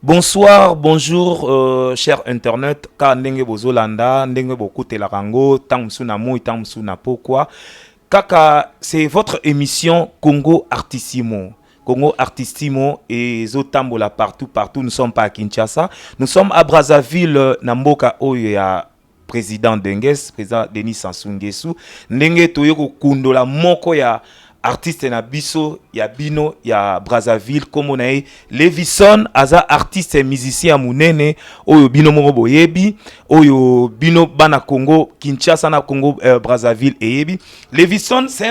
Bonsoir, bonjour, cher internet. Ka ndenge bozolanda, ndenge bokoute la rango, tangmsu na moi, tangmsu na pourquoi. Kaka, c'est votre émission Congo Artissimo. Congo Artissimo et Zotambola partout. Nous sommes pas à Kinshasa. Nous sommes à Brazzaville, Namboka Oya. Président Denges, président Denis Sassou Nguesso. Ndenge toyoko kundola moko ya artiste na biso ya bino ya Brazzaville comme on a Levison aza artiste et musicien munene oyo bino moko boyebi oyo bino bana Congo Kinshasa na Congo Brazzaville eyebi. Levison c'est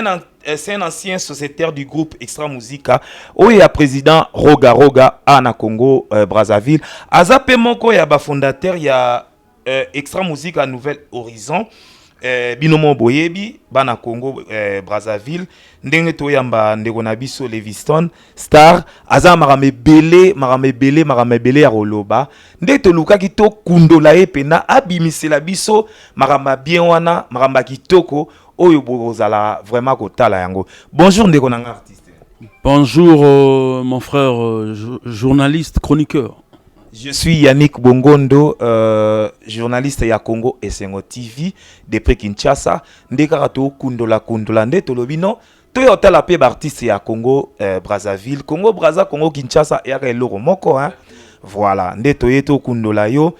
un ancien sociétaire du groupe Extra Musica oyo ya président Roga na Congo Brazzaville aza pe moko ya ba fondateur ya Extra Musica Nouvelle Horizon. Binomo boyebi bana Congo Brazzaville ndenge toyamba ndeko na biso Leviston star aza maramebele ya roloba nde tolukaki to kundola ye pena abimisela biso maramba bien wana maramba kitoko oyo bozala vraiment kotala yango. Bonjour ndeko na artiste. Bonjour mon frère journaliste chroniqueur. Je suis Yannick Bongondo, journaliste ya Congo Esengo TV depuis Kinshasa. Ndeka to kundola nde tolobino toyota la pe artiste ya Congo Brazzaville, Congo Kinshasa ya eloko moko hein. Voilà, nde toyeto kundola yo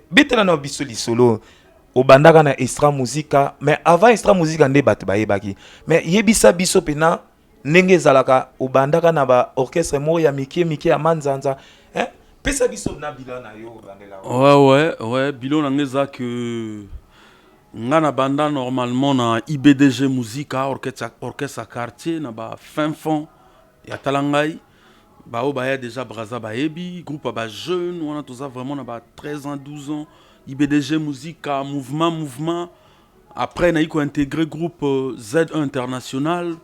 betela no biso lisolo obandaka na Extra Musica, mais avant Extra Musica nde bat bayebaki. Mais yebisa biso pena ndenge zalaka obandaka na ba orchestre mo ya mike ya manzanza hein pesa biso na bilona na yo bandela. Ouais bilona ngeza que ngana banda normalement na IBDG Musica orchestre quartier na ba fin fond ya talangai ba o ba ya déjà Brazza baebi groupe ba jeune on a tout ça vraiment na ba 13 ans 12 ans IBDG Musica mouvement après na iko intégré groupe Z1 international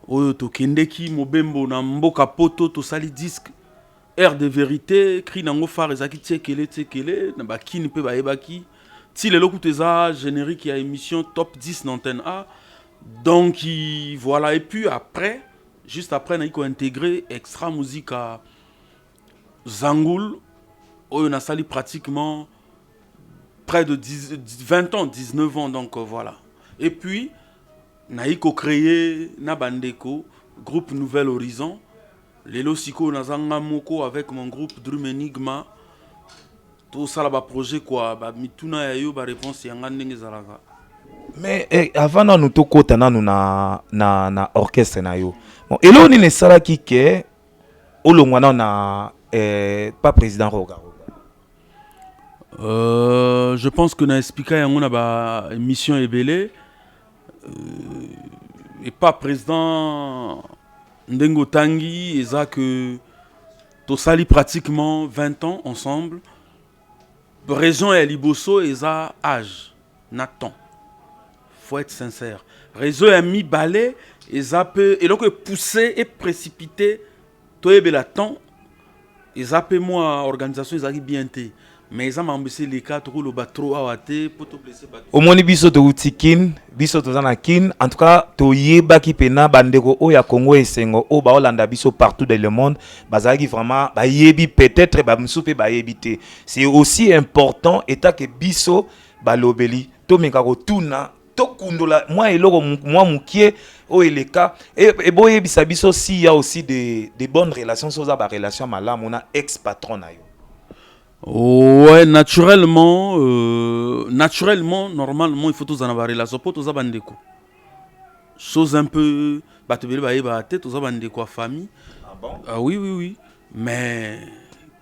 oyo tokendeki mobembo na mboka poto tosali disque Air de vérité cri nango phare ezaki tsekele na bakini pe bayebaki ti lelo kuteza générique ya émission top 10 d'antenne A donc voilà et puis après juste après na iko intégré Extra Musica Zangoul oyo na sali pratiquement près de 20 ans 19 ans donc voilà et puis naiko créé na bandeko groupe Nouvelle Horizon lelo siko nazanga moko avec mon groupe Drum Enigma tout ça là ba projet quoi ba mituna ya yo ba réponse yanga ndenge zalaka. Mais avant nous to kota nanu na orchestre na yo bon elo ni ne sala ki ke olongwana na pas président Roga. Je pense que na expliqué yango na ba émission ebele et pas président Ndengo Tangi, et que to sali pratiquement 20 ans ensemble. Région et Liboso, et ça âge, Nathan. Faut être sincère. Réseau a mis balai, et ça peut, et donc pousser et précipiter, toi et la temps, et ça peut moi organisation, ils arrivent bien té. Mais ils ont embêté les cas, trop le batro à water, pour te blesser. Au moins, biso to utikin, biso to zanakin. En tout cas, to yeba ki pena bandeko o ya Congo Esengo o ba Hollanda biso partout dans le monde. Bazaki vraiment ba yebi peut-être ba msupe ba yebite. C'est aussi important état que biso ba lobeli. To mekako tuna to kundola moi eloko moi mukie o eleka et boye bisa biso si y a aussi des bonnes relations so za ba relation malamu on a ex patron na yo. Ouais, naturellement, normalement, il faut tous en avoir relation pour tous abandeko. Chose un peu, tous abandeko à famille. Ah bon? Ah oui. Mais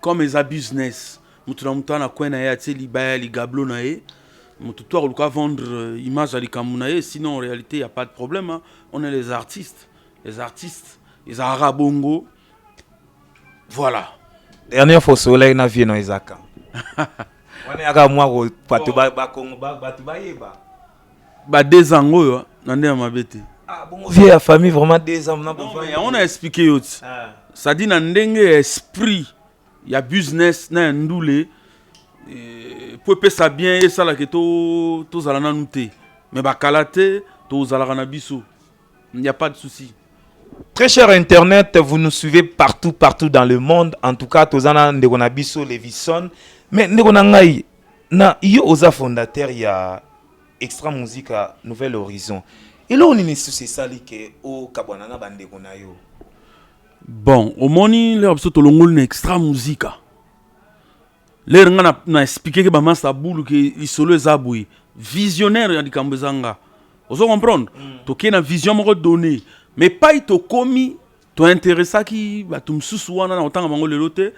comme ils ont business, mutunamuta na kwena ya tse libaya li gablo na e, mututoir ou quoi vendre image à likamunae, sinon en réalité il y a pas de problème. Hein. On est les artistes, ils ont arabongo. Voilà. Dernière fois soleil na vie no Isaka. On est à moi ko patu ba Congo ba batu ba yeba. Ba 2 ans yo nande ma bête. Ah bon vie à famille vraiment 2 ans na bon. On a expliqué yo. Ça dit na ndenge esprit ya business na ndule pour pe ça bien et ça la que to zala na nuté. Mais ba kalate to zala na biso. Il n'y a pas de souci. Très cher Internet, vous nous suivez partout, partout dans le monde. En tout cas, Tozana Ndegonabiso Levison. Mais Ndegonangai, na yo oza fondateur ya Extra Musica Nouvel Horizon. Et là, on est sur ces salles que au Kabwanana Bandegonayo. Bon, au moni, les obso tolongol na Extra Musica. Les nga na expliqué que bama sa boule que isolo zaboui visionnaire ya dikambezanga. Vous comprenez? Tu as une vision donnée. Mais pas to komi to intéressé qui ba tum susu wana na otanga bango lelote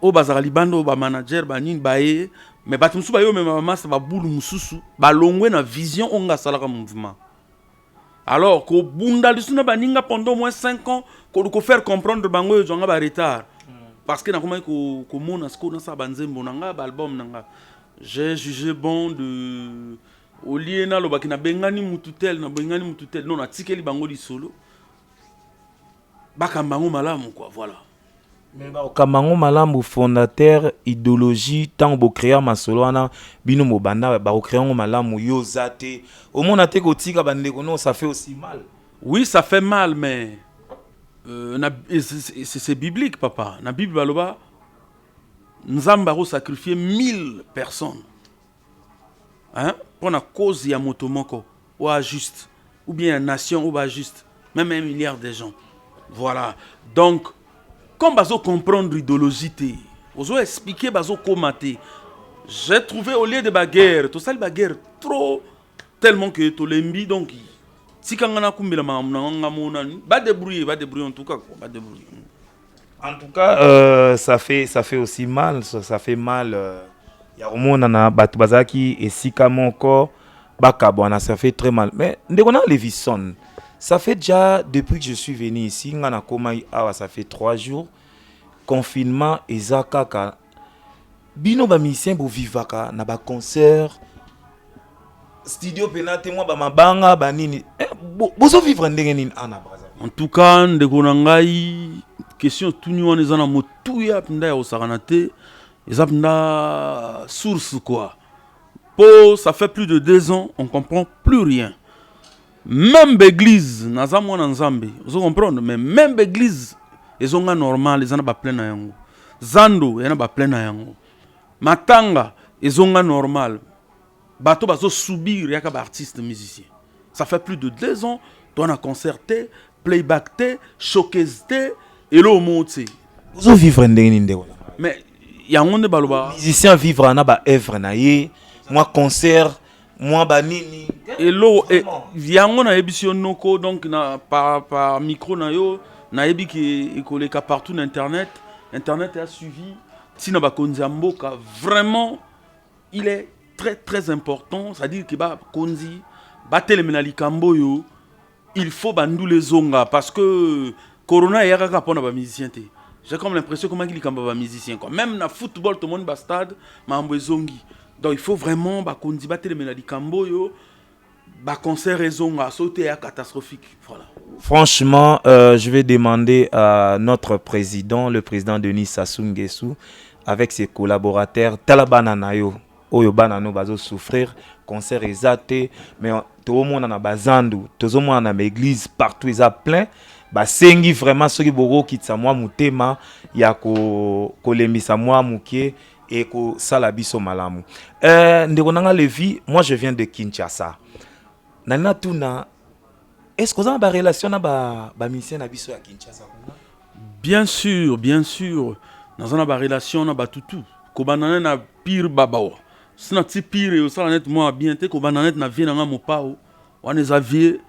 o bazara libando ba manager ba nini ba e mais ba tum susu ba yo même mama ba bulu mususu ba longwe na vision onga salaka mouvement. Alors ko bunda lisuna ba ninga pendant au moins 5 ans ko faire comprendre bango yo zonga ba retard. Parce que na comment ko mona sko na sa banzembo nanga ba album nanga. J'ai jugé bon de au lieu na lo bakina bengani mututel na bengani mututel non na tikeli bango li solo. Bakambango malamu quoi, voilà. Mais Bakambango malamu fondateur idéologie tant bo créer masolo wana bino mobanda ba créer malamu yo zate au monde ate ko tika bandeko non ça fait aussi mal. Oui, ça fait mal mais c'est biblique papa. Na Bible baloba Nzamba ro sacrifier 1000 personnes. Hein? Pour la cause ya motomoko ou juste ou bien nation ou pas juste même 1 milliard de gens. Voilà. Donc, comme bazo comprendre l'idéologie, bazo expliquer bazo komaté. J'ai trouvé au lieu de bagarre, tout ça le bagarre trop tellement que to lembi donc si kangana kumbela mamna mona ba débrouiller en tout cas quoi, ba débrouiller. En tout cas, ça fait aussi mal, ça fait mal. Ya romona na batu bazaki et sika moko bakabwana ça fait très mal. Mais ndekona Levison. Ça fait déjà, depuis que je suis venu ici, ça fait 3 jours, confinement et zakaka. Bino ba musicien bo vivaka na ba concert. Studio penate moi ba mabanga ba nini. Bozo vivre ndenge nini ana braza. En tout cas, ndeko na ngai question tuni wana ezana motu ya pinda ya osaranate, ezapinda source quoi. Ça fait plus de 2 ans, on comprend plus rien. Même l'église, vous comprenez, mais même l'église, ils ont normal, ils ont pas plein na yango. Zando, ils ont pas plein na yango. Matanga, ils ont normal. Bato bazo subir yaka ba artiste musicien. Ça fait plus de 2 ans, on a concerté, playback té, showcase té, et là au monde c'est. Vous vivre ndenge ndeko. Mais yango ne baloba. Musicien vivre na ba œuvre na ye, moi concert moi banini et l'eau et yango na émission noko donc na par micro na yo na yebi ki ekoleka partout na internet a suivi tina ba konzi mboka vraiment il est très très important, c'est à dire que ba konzi ba telemena likambo yo il faut bandu les zonga parce que corona yaka ka pona ba musicien te. J'ai comme l'impression comment il kamba ba musicien quoi, même na football tout le monde ba stade mambo zongi. Donc il faut vraiment bakondi battre les mélodies kamboyo, concert raison à sauter à catastrophique. Voilà. Franchement, je vais demander à notre président, le président Denis Sassou Nguesso, avec ses collaborateurs, Talabana Nayo, Oyo Banano bazo souffrir, concert exaté, mais tout le monde en a bazandu, tout le monde en a église partout, ils a plein. Basengi vraiment ceux qui boro kitsa moi mutema ya ko lemisa moi mukie et ko salabiso malamu. Ndekonanga Levi, moi je viens de Kinshasa. Nana tuna, est-ce que vous avez une relation avec ba mission na biso ya Kinshasa? Bien sûr, bien sûr. Nous avons une relation na batutu. Ko banana na pire babao. Si na ti pire au sala net moi bien te ko banana na vie na mo pao. On les aviez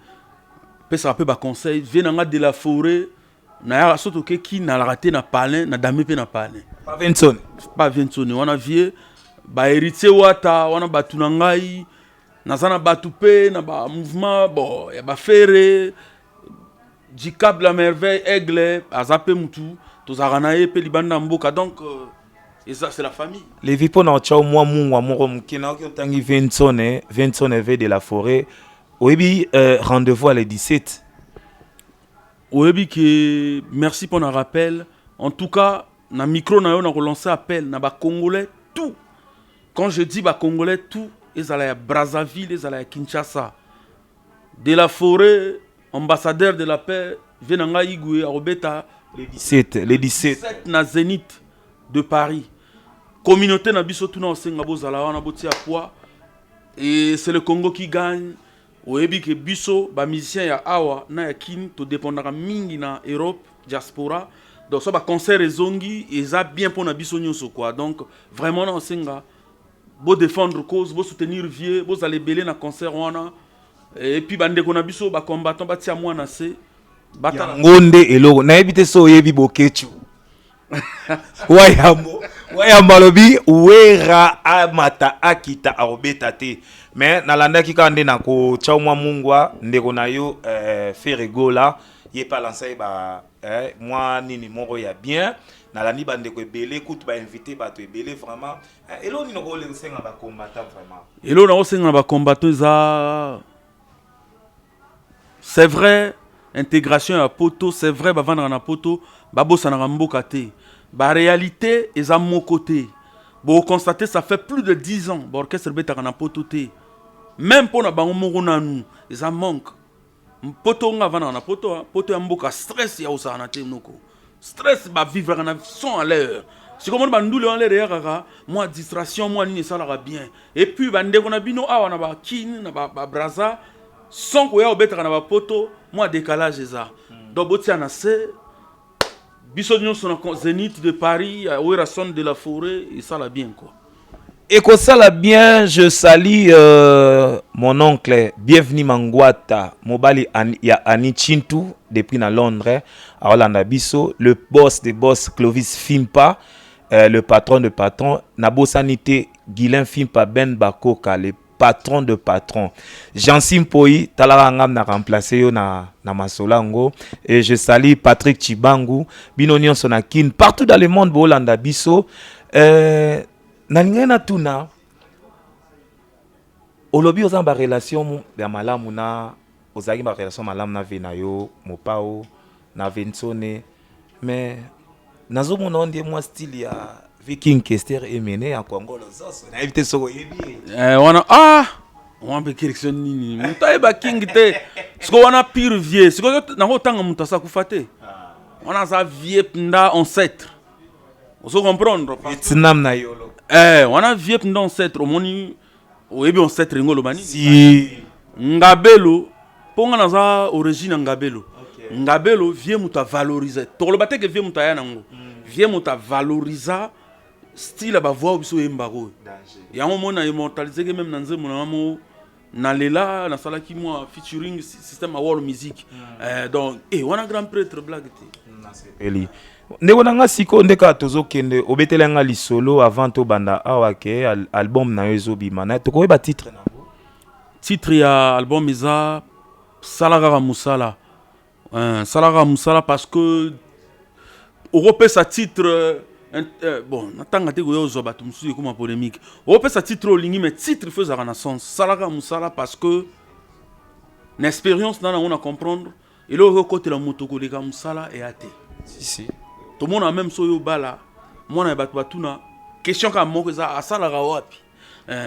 pesa pe ba conseil, vie na de la forêt. Na ya soto ke ki na raté na palin, na dame pe na palin. Pas Vincent. Pas Vincent, on a vie ba héritier wata, on a batu na ngai. Nazana batu pe na ba mouvement bon, ya ba ferré. Du Cap la Merveille, Aigle, Azapé Moutou, tous Aranae, Pelibanda Mboka, donc et ça c'est la famille. Les vipons na chao moi mon qui n'a aucun tangi Vincent de la forêt. Oebi rendez-vous à les 17. Oebi que merci pour le rappel. En tout cas, na micro na yo na relancé appel na ba Congolais tout. Quand je dis ba Congolais tout, ils allaient à Brazzaville, ils allaient à Kinshasa. De la forêt, ambassadeur de la paix, vie na nga igwe arobeta les 17 na Zénith de Paris. Communauté na biso tuna osenga bozala wana botia poids et c'est le Congo qui gagne. Oyebi ke biso ba musicien ya awa na ya kin to dépendra mingi na Europe diaspora. Donc ça ba concert ezongi eza bien pour na biso nyonso quoi. Donc vraiment na osenga bo défendre cause, bo soutenir vieux, bo aller belé na concert wana. Et puis bande ko na biso ba combattant ba tia mwana se batala ngonde eloko na ebite so yebi bokechu. Wayambo lobi wera amata akita arobeta te. Mais nalanda ki kande na ko chaumwa mungwa ndeko na yo Ferregola ye pa lancer ba moi nini moko ya bien nalandi bande ko ebele écoute ba inviter ba to ebele vraiment elo ni noko le senga ba combattant vraiment elo na senga ba combattant za c'est vrai intégration à poto c'est vrai ba vendre na poto ba bossa na mboka te ba réalité est à mon côté. Bon, constater ça fait plus de 10 ans. Bon, orchestre beta na poto te. Même pour na bango moko na nous, ça manque. Poto nga vana na poto, poto ya mboka stress ya osana te noko. Stress ba vivre na son à l'air. Si comme ba ndule en l'air kaka, moi distraction moi ni ça la bien. Et puis ba ndeko na bino awa na ba kin na ba braza, son ko ya obeta na ba poto, moi décalage ça. Donc botia na se Bissognon son Zénith de Paris, Ouerasson de la Forêt, et ça l'a bien quoi. Et que ça l'a bien, je salue mon oncle, bienvenue Mangwata, Mobali ya Ani Chintu, depuis na Londres, à Hollanda Bisso, le boss des boss Clovis Fimpa, le patron de patron, Nabo Sanité, Guilain Fimpa Ben Bakoka, le patron de patron. Jean-Sim Poi, Talarangam n'a remplacé yo na Masolango. Et je salue Patrick Chibangu, Binonion Sonakin, partout dans le monde, Bolanda Bisso. Nalingena tuna, olobi ozamba relation ya malamu na, ozagi ba relation malamu na venayo, mopao, na vensone, mais nazo mona ondie moi style ya Viking Kester emene ya Kongolo zoso na éviter soko yebi wana on peut correction nini muta eba king te siko wana pire vieux siko na hotanga muta sa kufate wana za vieux pnda ancêtre oso comprendre Vietnam na yolo wana vieux pnda ancêtre omoni oyebi ancêtre ngolo bani si ngabelo ponga na za origine ngabelo ngabelo vieux muta valoriser to lo bateke vieux muta ya nango vieux muta valoriser style ba voix biso embaro ya mo na immortaliser que même nanze mon amo na lela na sala ki moi featuring système à world music donc wana grand prêtre blague te na sepeli ndeko nanga siko ndeka tozokende obetelenga lisolo avant to banda awa ke album na yozo bima na to ko ba titre na titre ya album isa Salaga Musala Salaga Musala parce que Europe sa titre bon, natanga te goyo zo batu musu comme polémique. On peut sa titre lingi mais titre faut ça renaissance. Salaga Musala parce que l'expérience na on a comprendre et le côté la moto ko de Musala et até. Si. Tout le monde a même soyo bala. Moi na batu batuna question ka moko za asalaga wapi.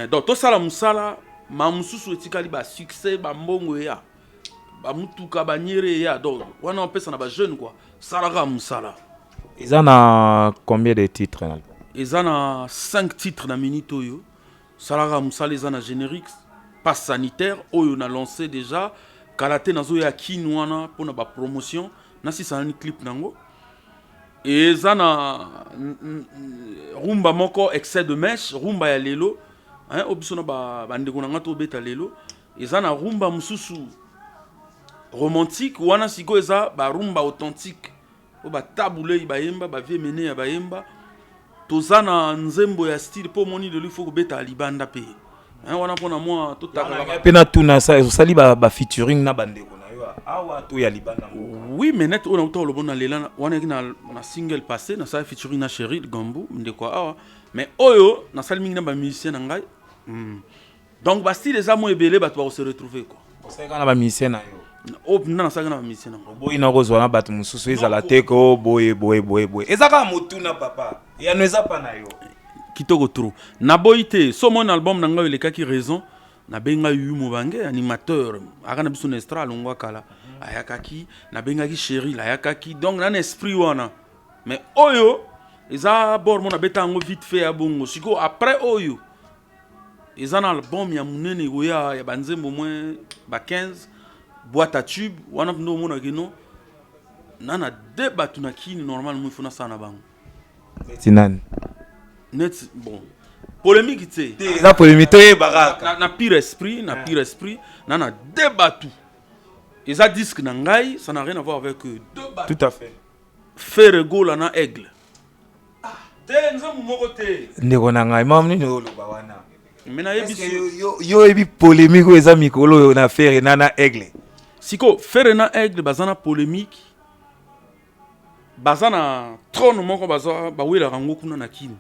Donc to sala Musala ma mususu etikali ba succès ba mbongo ya. Ba mutuka ba nyere ya donc wana on peut ça na ba jeune quoi. Salaga Musala. Ils en ont combien de titres? Ils en ont 5 titres dans Minito. Salaga Musala, ils en ont générique, passe sanitaire, on a lancé déjà. Kalate nazo ya kinwana pour la promotion. Nasi ça un clip nango. Et ils en ont rumba moko excès de mèche, rumba ya lelo. Hein, obisona ba ndeko nanga to beta lelo. Ils en ont rumba mususu romantique, wana siko eza ba rumba authentique. Ba taboule ba yemba ba vie mené ya ba yemba tozana nzembo ya style po moni de lui faut beta libanda pe hein wana pona moi to takala pena tuna sa sali ba featuring na bandeko na yo awa to ya libanda oui mais net on a auto le bon lela wana na single passé na sa featuring na Chéri Gambo ndeko awa mais oyo na sali mingi na ba musicien na ngai donc ba style eza mo ebele ba to se retrouver quoi c'est quand ba musicien na yo na saka na musicien na boy na kozwa na batu mususu ezala teko boye ezaka motuna papa ya no ezapa na yo kitoko trop na boyite so mon album na ngayo lekaki raison na benga yu mobange animateur aka na biso na extra longwa kala ayakaki na bengaki chéri la ayakaki donc na esprit wana mais oyo eza bord mon abeta yango vite fait ya bongo siko après oyo eza na album ya munene oya ya banzembo moins ba 15 boîte à tube wana ndo mona kino nana débat na kini normalement il faut na sana bango Tinani net bon polémique tu sais la polémique to baraka na pire esprit nana débat tout et ça disque na ngai ça n'a rien à voir avec deux tout à fait Ferrego la na aigle te nzambu moko te ndeko na ngai mamni no loba wana mena yebiso yo ebi polémique o eza mikolo na faire nana aigle siko faire na aigle bazana polémique bazana trône moko baza bawela rango kuna na kini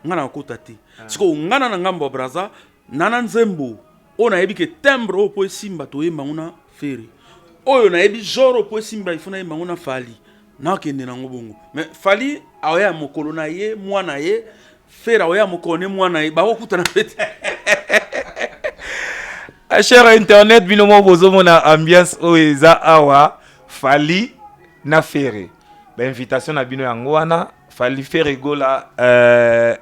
ngana kota te siko ngana na ngambo braza nana nzembo ona yebi ke timbre o po simba to yemba nguna fere oyo na yebi joro po simba ifuna yemba nguna fali na kende na ngobongo mais fali aoya mokolo na ye mwana ye fere aoya mokone mwana ye ba okuta na fete a cher internet binomo bozomona ambiance o eza awa fali na fere ba invitation na bino yango wana fali fere gola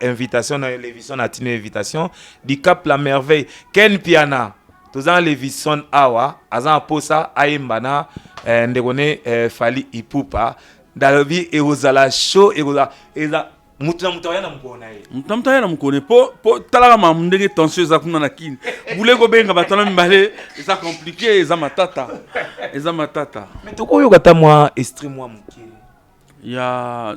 invitation na l'évision na tino invitation di Cap la merveille Ken Piana tozana l'évision awa azan posa ayembana ndekone fali ipupa dalobi ezala show eza mutu yana mukona ye mutu yana mukone po talaka mamundeke tension za kuna na kini bule ko benga batana mbale eza compliqué eza matata mais to koyo kata mwa extrême mwa muke ya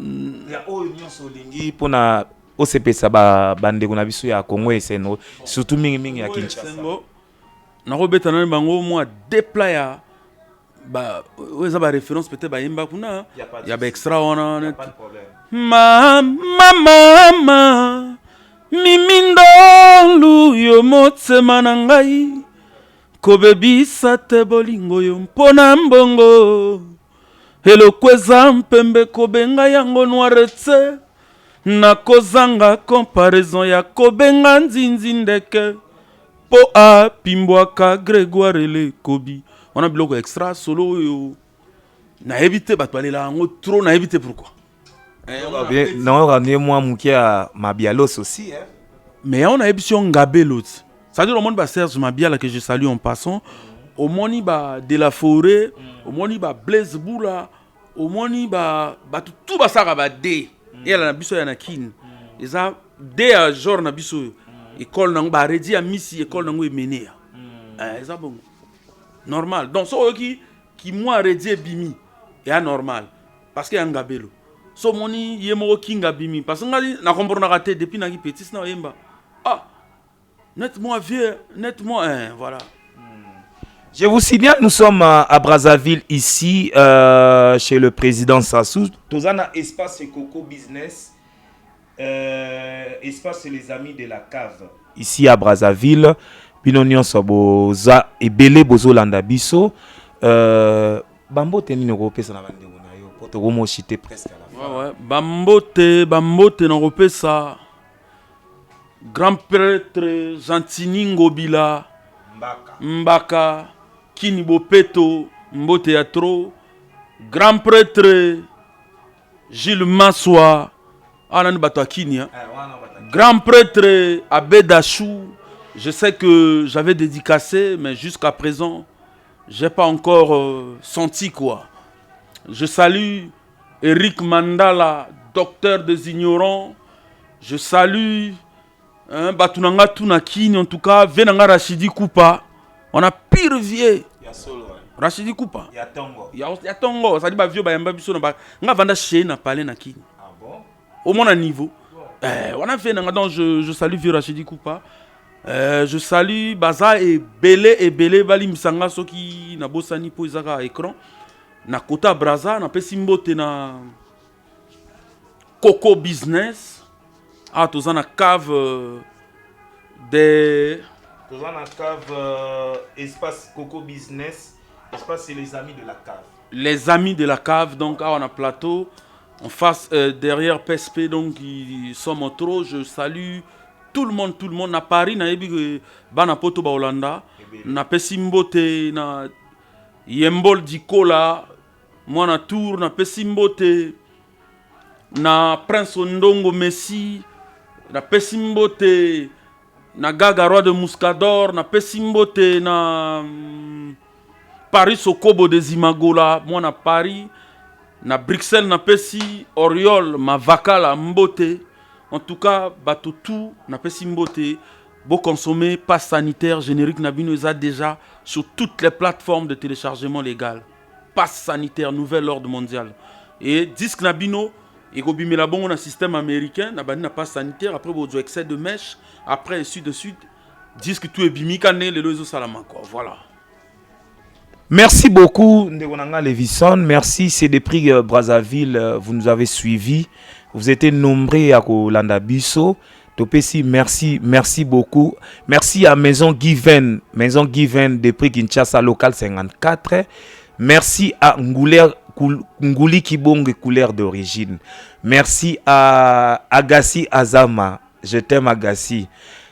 oyo nyonso lingi pona osepesa bandeko na biso ya Congo eseno surtout mingi ya Kinshasa na robeta na bango mwa déplaya ba eza ba référence peut-être ba yemba kuna ya ba extra wana net mama mimindolu yo motema na ngai kobebisa te bolingo yo mpona mbongo elokweza mpembe kobenga yango noirete na kozanga comparaison ya kobenga nzinzi ndeke po apimbwaka Grégoire le kobi on a biloko extra solo yo na éviter bato balela yango trop na éviter pourquoi non ramener moi mukia Mabialos aussi hein mais on a émission Ngabelo ça dit le monde ba Serge Mabiala que je salue en passant au moni ba de la forêt au moni ba Blaise Boula au moni ba tout ba saka ba D et la biso ya na kin eza D à jour na biso école na ba redi à misi école na menea eza bon normal donc so qui moi redi bimi et anormal parce que Ngabelo so moni yemo kinga bimi parce que ngali na comprendre na raté depuis na ki petit na yemba net-moi vieux net-moi voilà. Je vous signale, nous sommes à Brazzaville ici chez le président Sassou. Tozana espace Coco Business, espace les amis de la cave. Ici à Brazzaville, binonion soboza et belé bozolanda biso. Bambo teni n'europé ça na bande yo. Poto gomo chité presque à la fin. Ouais bambote n'europé ça. Grand prêtre Gentini Ngobila Mbaka Kinibo Peto Mbote Yatro Grand prêtre Gilles Massoua Anan Batakinia Grand prêtre Abedachou. Je sais que j'avais dédicacé mais jusqu'à présent j'ai pas encore senti quoi. Je salue Eric Mandala, docteur des ignorants. Je salue Batunanga Tunakini, en tout cas, Venanga Rachidi Koupa. On a pire vieux. Rachidi Koupa. Il y a Tongo. Il y a Tongo. Ça dit, bah, vieux, bah, Mbabiso, bah, nga vanda chez na palais na kini. Ah bon? Au moins, à niveau. On a fait, donc, je salue vieux Rachidi Koupa. Je salue Baza et Belé, Bali Misanga, ceux qui na bossani po izaka écran. Na Kota Braza, na Pesimbote na Coco Business. Ah, tous en a cave des. Tous en a cave espace Coco Business. Espace c'est les amis de la cave. Les amis de la cave, donc ah, on a plateau. En face, derrière PSP, donc ils sont trop. Je salue tout le monde. Na Paris, na Ebi, Bana Poto Baolanda. Na Pesimbote, na Yembol Dikola, moi na tour na Pesimbote, na Prince Ondongo Messi, na Pesimbote, na Gaga Roi de Muscador, na Pesimbote, na Paris Sokobo de Zimagola, moi na Paris, na Bruxelles na Pesi, Oriol, ma Vakala Mbote. En tout cas, bateau tout na Pesimbote. Beau consommer, passe sanitaire, générique Nabino est déjà sur toutes les plateformes de téléchargement légal. Passe sanitaire, nouvel ordre mondial. Et disque Nabino, et Gobi la bon, on a un système américain, Nabani n'a pas sanitaire, après vous excès de mèche, après suite de suite, disque tout est bimikane, les loiseaux salaman quoi. Voilà. Merci beaucoup, Ndegonanga Levison. Merci, c'est des prix Brazzaville, vous nous avez suivis. Vous étiez nombreux à Kolanda Bisso. Topesi, merci beaucoup. Merci à Maison Given des prix Kinshasa Local 54. Merci à Ngouli Kibong couleur d'origine. Merci à Agassi Azama. Je t'aime Agassi.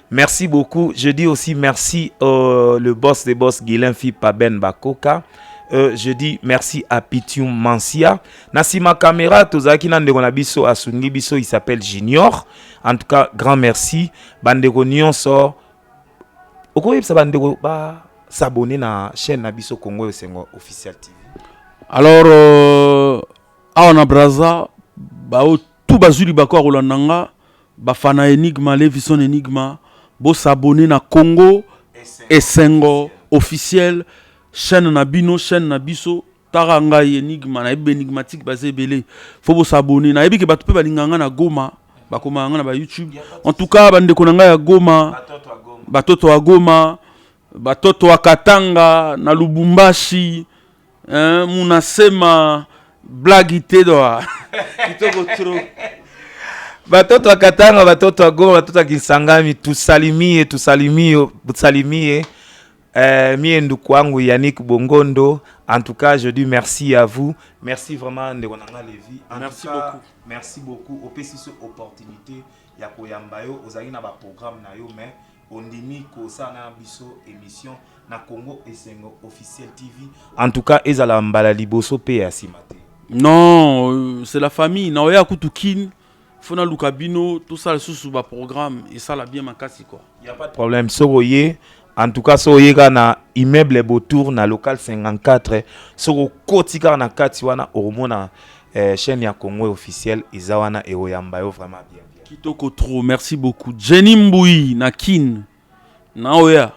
Merci beaucoup. Je dis aussi merci le boss des boss Guilain Fipa Ben Bakoka. Je dis merci à Pitium Mansia. Nasima Kamera, Tozaki Nandegona Biso Asungi Biso, il s'appelle Junior. En tout cas, grand merci. Bandego Nyonso. Okoye sa bandego ba s'abonner na chaîne Nabiso Congo Sengo Official TV. Alors on a Braza ba tout bazuli bako rolandanga ba fana Enigma Levison Enigma bo s'abonner na Congo Sengo Officiel. Chaîne Nabino, chaîne Nabiso, Taranga Enigma, na énigmatique basé belé. Faut vous s'abonner. Na ebi ke batu pe balinganga na Goma, bakoma na ba YouTube. En tout cas, bande konanga ya Goma, batoto wa Goma, batoto wa Katanga, na Lubumbashi, munasema blagite doa. Kitoko trop. Batoto wa Katanga, batoto wa Goma, batoto wa Kisangani, tusalimie. Mie ndukwangu Yannick Bongondo. En tout cas, je dis merci à vous. Merci vraiment Ndegonanga Levi. Merci beaucoup. Merci beaucoup. Au PC cette opportunité ya koyambayo ozali na ba programme na yo mais ondimi ko sa na biso émission na Congo Esengo Officiel TV. En tout cas, ezala mbala liboso pe ya simate. Non, c'est la famille. Na oya kutukin. Fona Lukabino, tout ça le sous ba programme et ça la bien makasi quoi. Il y a pas de problème. Soroye. En tout cas, si vous avez immeuble Botour na local 54, si vous avez na Katiwana, au moins chaîne ya Congo officielle, Izawana et Oyambayo vraiment bien. Kitoko trop, merci beaucoup. Jenny Mboui na Kin, na Oya.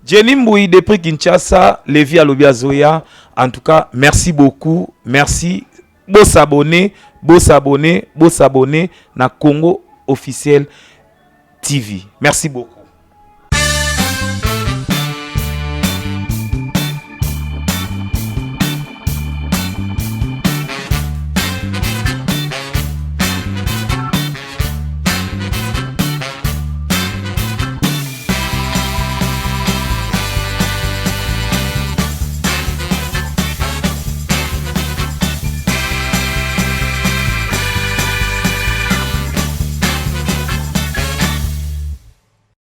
Jenny Mboui depuis Kinshasa, Levi Alobia Zoya. En tout cas, merci beaucoup. Merci. Beau s'abonner na Congo officiel TV. Merci beaucoup.